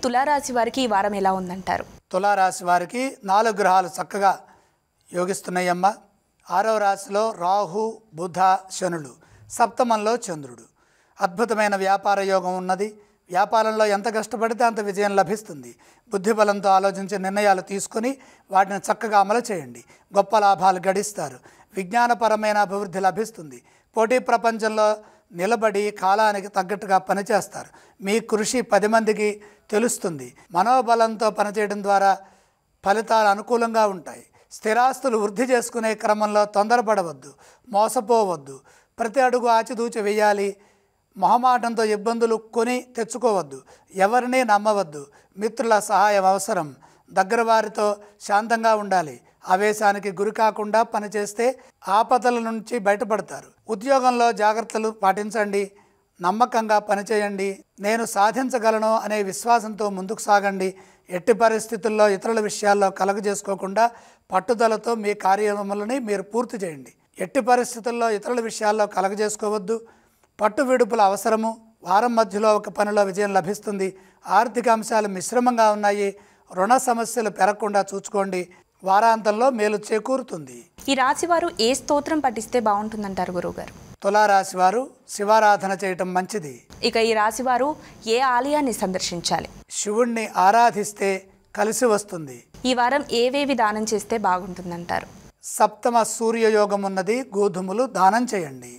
తులారాశి వారికి ఈ వారం ఎలా ఉందంటారు? తులారాశి వారికి 4 గ్రహాలు చక్కగా యోగిస్తున్నాయమ్మ. 6వ రాశిలో రాహు, బుధ, శనులు, సప్తమంలో చంద్రుడు. అద్భుతమైన వ్యాపార యోగం ఉన్నది. వ్యాపారంలో ఎంత కష్టపడితే అంత విజయం లభిస్తుంది. బుద్ధిబలంతో ఆలోచించి నిర్ణయాలు తీసుకొని వాటిని చక్కగా అమలు చేయండి. గొప్ప లాభాలు గడిస్తారు. విజ్ఞానపరమైన అభివృద్ధి లభిస్తుంది. పోటీ ప్రపంచంలో నిలబడి కాలానికి తగ్గట్టుగా పనిచేస్తారు. మీ కృషి 10 మందికి తెలుస్తుంది. మనోబలంతో పనిచేయడం ద్వారా ఫలితాలు అనుకూలంగా ఉంటాయి. స్థిరాస్తులు వృద్ధి చేసుకునే క్రమంలో తొందరపడవద్దు, మోసపోవద్దు. ప్రతి అడుగు ఆచితూచి వేయాలి. మొహమాటంతో ఇబ్బందులు కొని తెచ్చుకోవద్దు. ఎవరిని నమ్మవద్దు. మిత్రుల సహాయం అవసరం. దగ్గర వారితో శాంతంగా ఉండాలి. ఆవేశానికి గురి కాకుండా పనిచేస్తే ఆపదల నుంచి బయటపడతారు. ఉద్యోగంలో జాగ్రత్తలు పాటించండి. నమ్మకంగా పనిచేయండి. నేను సాధించగలను అనే విశ్వాసంతో ముందుకు సాగండి. ఎట్టి పరిస్థితుల్లో ఇతరుల విషయాల్లో కలగజేసుకోకుండా పట్టుదలతో మీ కార్యక్రమాలని మీరు పూర్తి చేయండి. ఎట్టి పరిస్థితుల్లో ఇతరుల విషయాల్లో కలగజేసుకోవద్దు. పట్టు విడుపుల అవసరము. వారం మధ్యలో ఒక పనిలో విజయం లభిస్తుంది. ఆర్థిక అంశాలు మిశ్రమంగా ఉన్నాయి. రుణ సమస్యలు పెరగకుండా చూసుకోండి. వారాంతంలో మేలు చేకూరుతుంది. ఈ రాశి వారు ఏ స్తోత్రం పఠిస్తే బాగుంటుందంటారు గురువుగారు? తులారాశి వారు శివారాధన చేయటం మంచిది. ఇక ఈ రాశి వారు ఏ ఆలయాన్ని సందర్శించాలి? శివుణ్ణి ఆరాధిస్తే కలిసి వస్తుంది. ఈ వారం ఏవేవి దానం చేస్తే బాగుంటుందంటారు? సప్తమ సూర్యయోగం ఉన్నది. గోధుమలు దానం చేయండి.